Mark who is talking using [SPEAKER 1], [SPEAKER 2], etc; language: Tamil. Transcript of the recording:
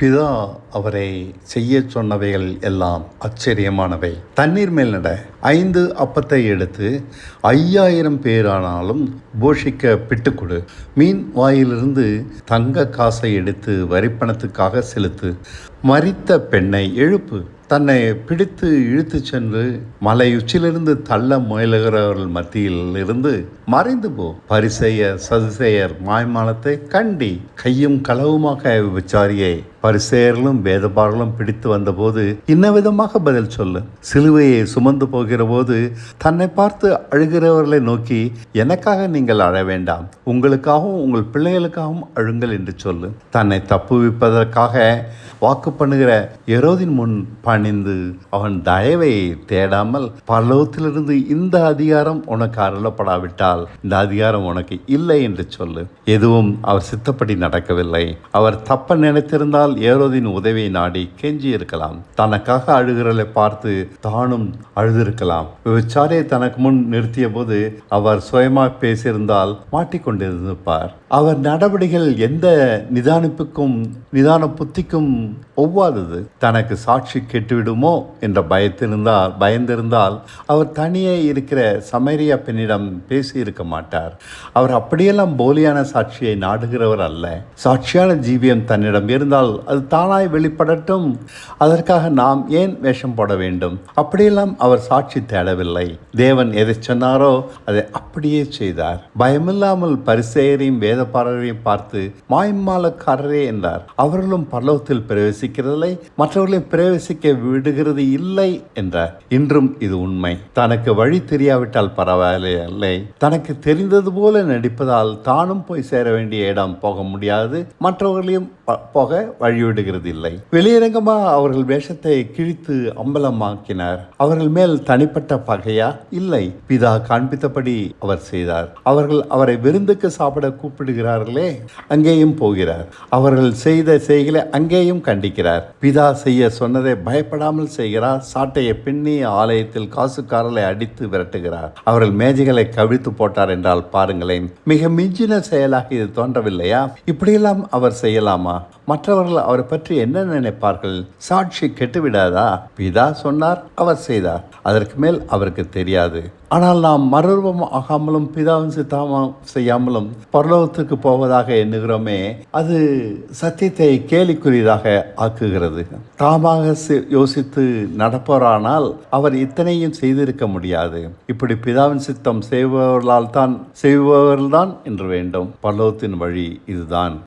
[SPEAKER 1] பிதா அவரை செய்யச் சொன்னவைகள் எல்லாம் ஆச்சரியமானவை. தண்ணீர் மேல் நட 5 அப்பத்தை எடுத்து 5000 பேரானாலும் போஷிக்க பிட்டுக்கொடு. மீன் வாயிலிருந்து தங்க காசை எடுத்து வரிப்பணத்துக்காக செலுத்து. மரித்த பெண்ணை எழுப்பு. தன்னை பிடித்து இழுத்துச் சென்று மலை உச்சிலிருந்து தள்ள முயலுகிறவர்கள் மத்தியில் இருந்து மறைந்து போ. பரிசேயர் சதுசேயர் மாய்மாலத்தை கண்டி. கையும் களவுமாக விபச்சாரியை பரிசேயர்களும் வேதபாரர்களும் பிடித்து வந்தபோது இன்னவிதமாக பதில் சொல்லு. சிலுவையை சுமந்து போகிற போது தன்னை பார்த்து அழுகிறவர்களை நோக்கி, எனக்காக நீங்கள் அழ வேண்டாம், உங்களுக்காகவும் உங்கள் பிள்ளைகளுக்காகவும் அழுங்கள் என்று சொல்லு. தன்னை தப்புவிப்பதற்காக வாக்கு பண்ணுகிற ஏரோதின் முன் பணிந்து அவன் தயவை தேடாமல், பரலோகத்திலிருந்து இந்த அதிகாரம் உனக்கு அருளப்படாவிட்டால் இந்த அதிகாரம் உனக்கு இல்லை என்று சொல்லு. எதுவும் அவர் சித்தப்படி நடக்கவில்லை. அவர் தப்ப நினைத்திருந்தால் ஏரோதின் உதவியை நாடி கெஞ்சி இருக்கலாம். தனக்காக அழுகிறலை பார்த்து தானும் அழுதிருக்கலாம். விபச்சாரியை தனக்கு முன் நிறுத்திய போது அவர் சுயமாக பேசியிருந்தால் மாட்டிக்கொண்டிருந்திருப்பார். அவர் நடவடிக்கைகள் எந்த நிதான புத்திக்கும் ஒவ்வாதது. தனக்கு சாட்சி கெட்டுவிடுமோ என்ற பயந்திருந்தால் அவர் தனியே இருக்கிற சமரியா பெண்ணிடம் பேசி இருக்க மாட்டார். அவர் அப்படியெல்லாம் போலியான சாட்சியை நாடுகிறவர் அல்ல. சாட்சியான ஜீவியம் தன்னிடம் இருந்தால் அது தானாய் வெளிப்படட்டும். அதற்காக நாம் ஏன் வேஷம் போட வேண்டும்? அப்படியெல்லாம் அவர் சாட்சி தேடவில்லை. தேவன் எதை சொன்னாரோ அதை அப்படியே செய்தார். பயமில்லாமல் பரிசேயரையும் வேதபாரகரையும் பார்த்து, மாய்மாலக்காரரே என்றார். அவர்களும் பரலோகத்தில் பிரவேசிக்கிறதில்லை, மற்றவர்களையும் பிரவேசிக்க விடுகிறது இல்லை என்றார். இன்றும் இது உண்மை. தனக்கு வழி தெரியாவிட்டால் பரவாயில்லை, தனக்கு தெரிந்தது போல நடிப்பதால் தானும் போய் சேர வேண்டிய இடம் போக முடியாது, மற்றவர்களையும் போக வழிவிடுகிறது இல்லை. வெளியரங்கமாக அவர்கள் வேஷத்தை கிழித்து அம்பலமாக்கினார். அவர்கள் மேல் தனிப்பட்ட பகையா? இல்லை, பிதா காண்பித்தபடி அவர் செய்தார். அவர்கள் அவரை விருந்துக்கு சாப்பிட கூப்பிடுகிறார்களே, அங்கேயும் போகிறார். அவர்கள் செய்த செய்களை அங்கேயும் கண்டிக்கிறார். பிதா செய்ய சொன்னதை பயப்படாமல் செய்கிறார். சாட்டையை பின்னி ஆலயத்தில் காசுக்காரர்களை அடித்து விரட்டுகிறார். அவர்கள் மேஜைகளை கவிழ்த்து போட்டார் என்றால் பாருங்களேன். மிக மிஞ்சின செயலாக இது தோன்றவில்லையா? இப்படியெல்லாம் அவர் செய்யலாமா? மற்றவர்கள் அவரை பற்றி என்ன நினைப்பார்கள்? சாட்சி கெட்டுவிடாதா? பிதா சொன்னார், அவர் செய்தார். அதற்கு மேல் அவருக்கு தெரியாது. ஆனால் நாம் மறுரூபம் ஆகாமலும் பிதாவின் சித்தம் செய்யாமலும் பரலோகத்துக்கு போவதாக எண்ணுகிறோமே, அது சத்தியத்தை கேலிக்குரியதாக ஆக்குகிறது. தாமாக யோசித்து நடப்பவரானால் அவர் இத்தனையும் செய்திருக்க முடியாது. இப்படி பிதாவின் சித்தம் செய்பவர்கள்தான் என்று வேண்டும். பரலோகத்தின் வழி இதுதான்.